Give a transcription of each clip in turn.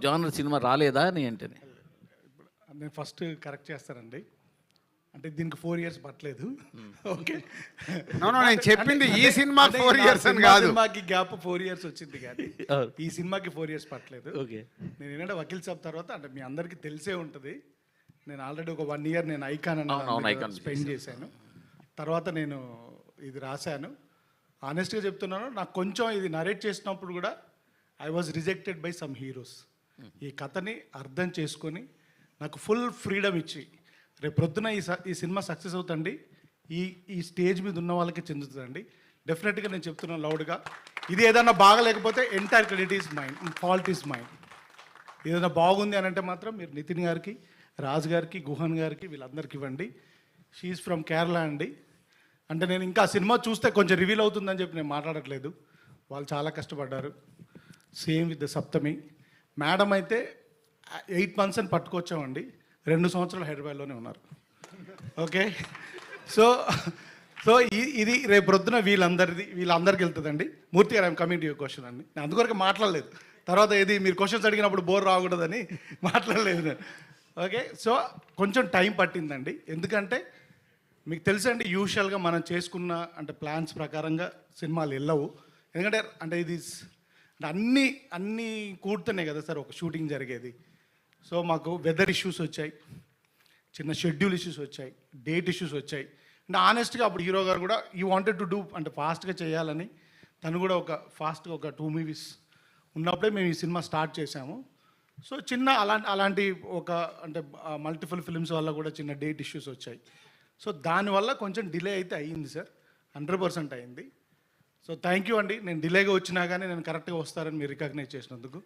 Genre cinema రాలేదా అని ఏంటని? నేను ఫస్ట్ కరెక్ట్ చేస్తానండి. అంటే దీనికి 4 years పట్టలేదు. ఓకే, నేను చెప్పింది ఈ సినిమా 4 years అని కాదు. సినిమాకి గ్యాప్ 4 years వచ్చింది కానీ ఈ సినిమాకి 4 years పట్టలేదు. ఓకే, నేను ఏంటంటే వకీల్ సాబ్ తర్వాత అంటే మీ అందరికీ తెలిసే ఉంటుంది, నేను ఆల్రెడీ ఒక 1 year నేను ఐకాన్ అన్న స్పెండ్ చేశాను. తర్వాత నేను ఇది రాశాను. ఆనెస్ట్గా చెప్తున్నాను, నాకు కొంచెం ఇది నరేట్ చేసినప్పుడు కూడా I was rejected by some heroes. ఈ కథని అర్థం చేసుకొని నాకు ఫుల్ ఫ్రీడమ్ ఇచ్చి రేపు ప్రొద్దున ఈ సినిమా సక్సెస్ అవుతండి, ఈ స్టేజ్ మీద ఉన్న వాళ్ళకి చెందుతుందండి. డెఫినెట్గా నేను చెప్తున్నాను లౌడ్గా, ఇది ఏదైనా బాగలేకపోతే entire credit is mine, fault is mine. ఏదైనా బాగుంది అని అంటే మాత్రం మీరు నితిన్ గారికి, రాజు గారికి, గుహన్ గారికి, వీళ్ళందరికీ ఇవ్వండి. షీఈ్ ఫ్రమ్ కేరళ అండి. అంటే నేను ఇంకా సినిమా చూస్తే కొంచెం రివీల్ అవుతుందని చెప్పి నేను మాట్లాడట్లేదు, వాళ్ళు చాలా కష్టపడ్డారు. Same with the Saptami madam అయితే 8 months అని పట్టుకొచ్చామండి, 2 సంవత్సరాలు హైదరాబాద్లోనే ఉన్నారు. ఓకే, సో ఇది రేపు ప్రొద్దున వీళ్ళందరికీ వెళ్తుందండి. మూర్తి గారు, I'm coming to your question అండి. నేను అందుకొరకు మాట్లాడలేదు, తర్వాత ఇది మీరు క్వశ్చన్స్ అడిగినప్పుడు బోర్ రాకూడదని మాట్లాడలేదు నేను. ఓకే, సో కొంచెం టైం పట్టిందండి. ఎందుకంటే మీకు తెలుసండి, యూజువల్గా మనం చేసుకున్న అంటే ప్లాన్స్ ప్రకారంగా సినిమాలు వెళ్ళవు. ఎందుకంటే అంటే ఇది అన్నీ కూడుతున్నాయి కదా సార్ ఒక షూటింగ్ జరిగేది. సో మాకు వెదర్ ఇష్యూస్ వచ్చాయి, చిన్న షెడ్యూల్ ఇష్యూస్ వచ్చాయి, డేట్ ఇష్యూస్ వచ్చాయి. అంటే ఆనెస్ట్గా అప్పుడు హీరో గారు కూడా యూ వాంటెడ్ టు డూ అంటే ఫాస్ట్గా చేయాలని, తను కూడా ఫాస్ట్గా ఒక 2 movies ఉన్నప్పుడే మేము ఈ సినిమా స్టార్ట్ చేశాము. సో చిన్న అలాంటి ఒక అంటే మల్టిపుల్ ఫిల్మ్స్ వల్ల కూడా చిన్న డేట్ ఇష్యూస్ వచ్చాయి. సో దానివల్ల కొంచెం డిలే అయితే అయ్యింది సార్, 100% అయింది. సో థ్యాంక్ యూ అండి, నేను డిలేగా వచ్చినా కానీ నేను కరెక్ట్గా వస్తారని మీరు రికగ్నైజ్ చేసినందుకు.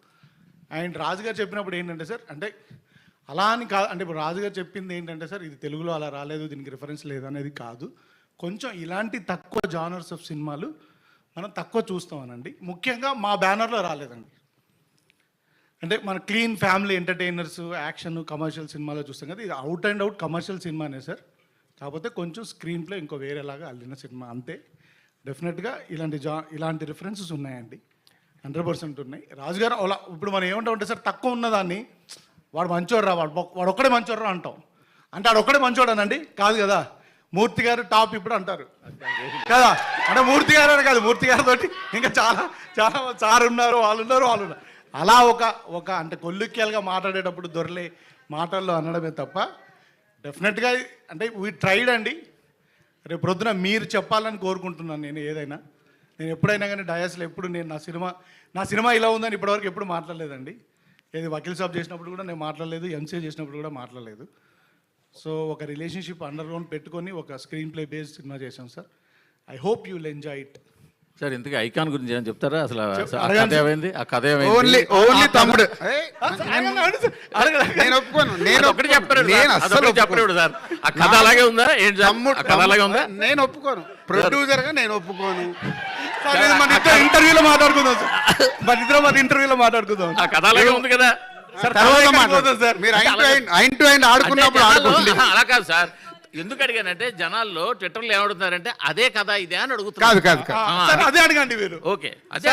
అండ్ రాజుగారు చెప్పినప్పుడు ఏంటంటే సార్, అంటే అలా అని కాదు, అంటే ఇప్పుడు రాజుగారు చెప్పింది ఏంటంటే సార్, ఇది తెలుగులో అలా రాలేదు, దీనికి రిఫరెన్స్ లేదు అనేది కాదు. కొంచెం ఇలాంటి తక్కువ జానర్స్ ఆఫ్ సినిమాలు మనం తక్కువ చూస్తామనండి. ముఖ్యంగా మా బ్యానర్లో రాలేదండి. అంటే మన clean family entertainers, action, commercial సినిమాలో చూస్తాం కదా, ఇది అవుట్ అండ్ అవుట్ కమర్షియల్ సినిమానే సార్. కాకపోతే కొంచెం స్క్రీన్ ప్లే ఇంకో వేరేలాగా అల్లిన సినిమా అంతే. డెఫినెట్గా ఇలాంటి రిఫరెన్సెస్ ఉన్నాయండి, 100% ఉన్నాయి. రాజుగారు అలా ఇప్పుడు మనం ఏమంటామంటే సార్, తక్కువ ఉన్నదాన్ని వాడు మంచోడు రా, వాడు ఒక్కడే మంచోడు రా అంటాం. అంటే వాడు ఒక్కడే మంచోడు అనండి కాదు కదా, మూర్తి గారు టాప్ ఇప్పుడు అంటారు కదా. అంటే మూర్తి గారు అని కాదు, మూర్తి గారితో ఇంకా చాలా చాలా సార్ ఉన్నారు, వాళ్ళు ఉన్నారు. అలా ఒక అంటే కొల్లుక్యాలుగా మాట్లాడేటప్పుడు దొరలే మాటల్లో అనడమే తప్ప డెఫినెట్గా అంటే వీ ట్రైడ్ అండి. రేపు ప్రొద్దున మీరు చెప్పాలని కోరుకుంటున్నాను. నేను ఎప్పుడైనా కానీ డయాస్లో ఎప్పుడు నేను నా సినిమా ఇలా ఉందని ఇప్పటివరకు ఎప్పుడు మాట్లాడలేదండి. ఏది వకీల్ సాబ్ చేసినప్పుడు కూడా నేను మాట్లాడలేదు, ఎంసీఏ చేసినప్పుడు కూడా మాట్లాడలేదు. సో ఒక రిలేషన్షిప్ అండర్ గ్రౌండ్ పెట్టుకొని ఒక స్క్రీన్ ప్లే బేస్డ్ సినిమా చేశాం sir. I hope you will enjoy it. Sir ఇంతకీ ఐకాన్ గురించి ఏమైనా చెప్తారా? అసలు ఆ కథ ఓన్లీ తమ్ముడు నేను ఒప్పుకోను. నేను ఒకటి చెప్పారు సార్, ఆ కథ అలాగే ఉందా? కథ అలాగే ఉందా? నేను ఒప్పుకోను, ప్రొడ్యూసర్గా నేను ఒప్పుకోను. మన ఇద్దరు ఇంటర్వ్యూలో మాట్లాడుకుందాం సార్, మన ఇంటర్వ్యూలో మాట్లాడుకుందాం. ఆ కథ అలాగే ఉంది కదా సార్. మీరు ఐన్ టు ఐన్ ఆడుకున్నప్పుడు ఆడుకోండి. అలా కాదు సార్, ఎందుకు అడిగానంటే జనాల్లో ట్విట్టర్లో ఏమడుగుతున్నారంటే అదే కథ ఇదే అని అడుగుతున్నారు. కాదు అదే అడగండి మీరు. ఓకే, అదే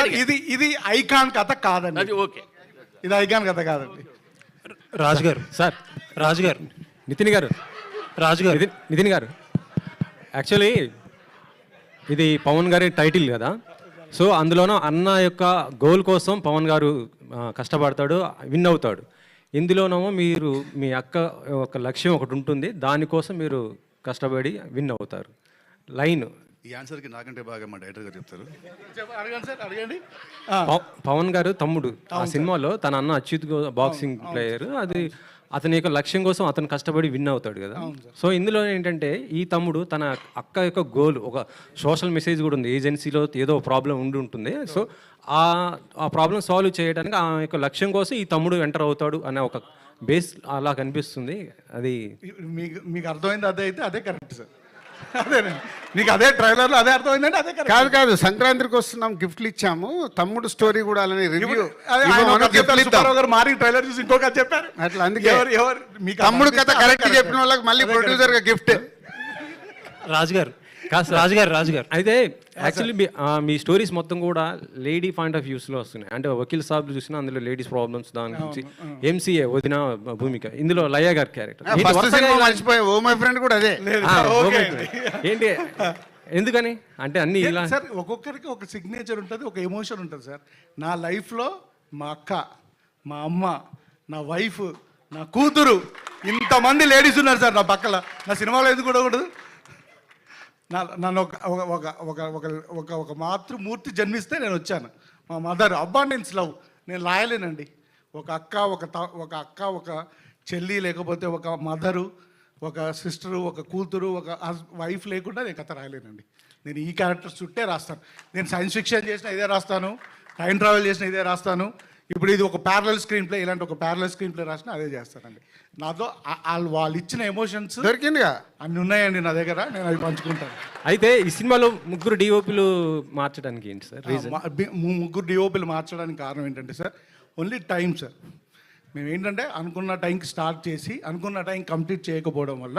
ఇది ఐకాన్ కథ కాదండి. అది ఓకే, ఇది ఐకాన్ కథ కాదండి. రాజుగారు సార్, రాజుగారు, నితిన్ గారు యాక్చువల్లీ ఇది పవన్ గారి టైటిల్ కదా. సో అందులోనూ అన్న యొక్క గోల్ కోసం పవన్ గారు కష్టపడతాడు, విన్ అవుతాడు. ఇందులోనేమో మీరు మీ అక్క ఒక లక్ష్యం ఒకటి ఉంటుంది, దానికోసం మీరు కష్టపడి విన్ అవుతారు. లైన్ ఈ ఆన్సర్కి నాకంటే బాగా మా డైరెక్టర్ గారు చెప్తారు. అడగండి. పవన్ గారు తమ్ముడు ఆ సినిమాలో తన అన్న అచ్యుత్ బాక్సింగ్ ప్లేయర్, అది అతని యొక్క లక్ష్యం కోసం అతను కష్టపడి విన్ అవుతాడు కదా. సో ఇందులో ఏంటంటే ఈ తమ్ముడు తన అక్క యొక్క గోల్, ఒక సోషల్ మెసేజ్ కూడా ఉంది, ఏజెన్సీలో ఏదో ప్రాబ్లం ఉంటుంది. సో ఆ ప్రాబ్లం సాల్వ్ చేయడానికి ఆ యొక్క లక్ష్యం కోసం ఈ తమ్ముడు ఎంటర్ అవుతాడు అనే ఒక బేస్ అలా కనిపిస్తుంది. అది మీకు అర్థమైంది, అదే అయితే అదే కరెక్ట్ సార్. అదేనండి, మీకు అదే ట్రైలర్లో అదే అర్థమైందంటే అదే కరెక్ట్. కాదు సంక్రాంతికి వస్తున్నాం, గిఫ్ట్లు ఇచ్చాము, తమ్ముడు స్టోరీ కూడా అలానే రివ్యూ మారి ట్రైలర్ చూసి ఇంకొక చెప్పారు అట్లా. అందుకే తమ్ముడు కథ కరెక్ట్ చెప్పిన వాళ్ళకి మళ్ళీ ప్రొడ్యూసర్గా గిఫ్ట్. రాజుగారు కాదు సార్, రాజు గారు అయితే యాక్చువల్లీ మీ స్టోరీస్ మొత్తం కూడా లేడీ పాయింట్ ఆఫ్ వ్యూస్లో వస్తున్నాయి. అంటే వకీల్ సాబ్ చూసినా అందులో లేడీస్ ప్రాబ్లమ్స్ దాని గురించి, ఎంసీఏ వదిన భూమిక, ఇందులో లయ గారి క్యారెక్టర్ ఫస్ట్ సినిమా మర్చిపోయా, ఓ మై ఫ్రెండ్ కూడా అదే. ఏంటి ఎందుకని అంటే అన్ని ఇలా సార్ ఒక్కొక్కరికి ఒక సిగ్నేచర్ ఉంటుంది, ఒక ఎమోషన్ ఉంటుంది సార్. నా లైఫ్లో మా అక్క, మా అమ్మ, నా వైఫ్, నా కూతురు, ఇంతమంది లేడీస్ ఉన్నారు సార్ నా పక్కల. నా సినిమాలో ఎందుకు కూడకూడదు? నన్ను ఒక మాతృమూర్తి జన్మిస్తే నేను వచ్చాను. మా మదర్ అబాండెన్స్ లవ్ నేను లాయలేనండి. ఒక అక్క, ఒక చెల్లి, లేకపోతే ఒక మదరు, ఒక సిస్టరు, ఒక కూతురు, ఒక వైఫ్ లేకుండా నేను కథ రాయలేనండి. నేను ఈ క్యారెక్టర్స్ చుట్టే రాస్తాను. నేను సైన్స్ ఫిక్షన్ చేసిన ఇదే రాస్తాను, టైం ట్రావెల్ చేసిన ఇదే రాస్తాను. ఇప్పుడు ఇది ఒక ప్యారలల్ స్క్రీన్ ప్లే, ఇలాంటి ఒక ప్యారలల్ స్క్రీన్ ప్లే రాసిన అదే చేస్తానండి. నాతో వాళ్ళు ఇచ్చిన ఎమోషన్స్ దొరికిందిగా అన్ని ఉన్నాయండి నా దగ్గర, నేను అవి పంచుకుంటాను. అయితే ఈ సినిమాలో ముగ్గురు డిఓపీలు మార్చడానికి ఏంటి సార్ రీజన్? ముగ్గురు డిఓపీలు మార్చడానికి కారణం ఏంటంటే సార్, ఓన్లీ టైం సార్. మేము ఏంటంటే అనుకున్న టైంకి స్టార్ట్ చేసి అనుకున్న టైం కంప్లీట్ చేయకపోవడం వల్ల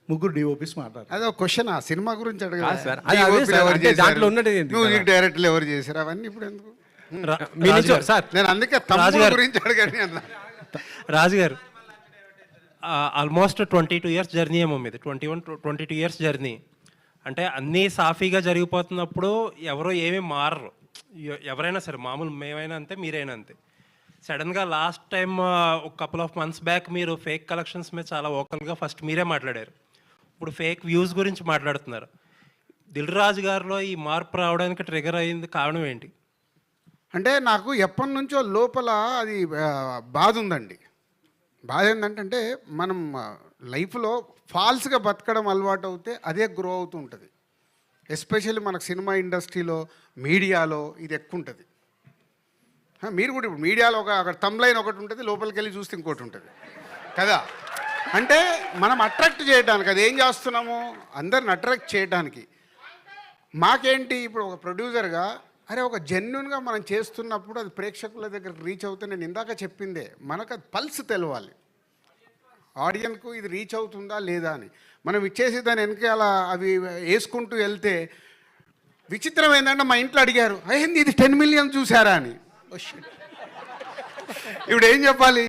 ముగ్గురు డిఓపీస్ మాట్లాడారు. అదే ఒక క్వశ్చన్, ఆ సినిమా గురించి కాదు సార్, అడగలేదు. అదే సార్, అంటే దాంట్లో ఉన్నది ఏంటి? మ్యూజిక్ డైరెక్టర్లు ఎవరు చేశారు అవన్నీ ఇప్పుడు ఎందుకు? మీ నుంచి సార్ నేను అందుకే తమ్ముడు గురించి అడగని అన్నా. రాజుగారు ఆల్మోస్ట్ 22 ఇయర్స్ జర్నీ ఏమో మీది, 22 ఇయర్స్ జర్నీ. అంటే అన్నీ సాఫీగా జరిగిపోతున్నప్పుడు ఎవరో ఏమీ మారరు, ఎవరైనా సరే, మామూలు మేమైనా అంతే, మీరైనా అంతే. సడన్గా లాస్ట్ టైం ఒక కపుల్ ఆఫ్ మంత్స్ బ్యాక్ మీరు ఫేక్ కలెక్షన్స్ మీద చాలా ఓకల్గా ఫస్ట్ మీరే మాట్లాడారు. ఇప్పుడు ఫేక్ వ్యూస్ గురించి మాట్లాడుతున్నారు. దిల్ రాజు గారిలో ఈ మార్పు రావడానికి ట్రిగర్ అయ్యింది కారణం ఏంటి? అంటే నాకు ఎప్పటి నుంచో లోపల అది బాధ ఉందండి. బాధ ఏంటంటే మనం లైఫ్లో ఫాల్స్గా బతకడం అలవాటు అవుతే అదే గ్రో అవుతూ ఉంటుంది. ఎస్పెషల్లీ మనకు సినిమా ఇండస్ట్రీలో, మీడియాలో ఇది ఎక్కువ ఉంటుంది. మీరు కూడా ఇప్పుడు మీడియాలో అక్కడ తమ్లైన్ ఒకటి ఉంటుంది, లోపలికి వెళ్ళి చూస్తే ఇంకోటి ఉంటుంది కదా. అంటే మనం అట్రాక్ట్ చేయడానికి, అది ఏం చేస్తున్నాము, అందరిని అట్రాక్ట్ చేయడానికి. మాకేంటి ఇప్పుడు ఒక ప్రొడ్యూసర్గా, అరే ఒక జెన్యున్గా మనం చేస్తున్నప్పుడు అది ప్రేక్షకుల దగ్గర రీచ్ అవుతే, నేను ఇందాక చెప్పిందే, మనకు అది పల్స్ తెలవాలి ఆడియన్స్కు, ఇది రీచ్ అవుతుందా లేదా అని. మనం ఇచ్చేసి దాని వెనకాల అవి వేసుకుంటూ వెళ్తే, విచిత్రం ఏంటంటే మా ఇంట్లో అడిగారు, అయ్యింది ఇది 10 మిలియన్ చూసారా అని. ఇప్పుడు ఏం చెప్పాలి?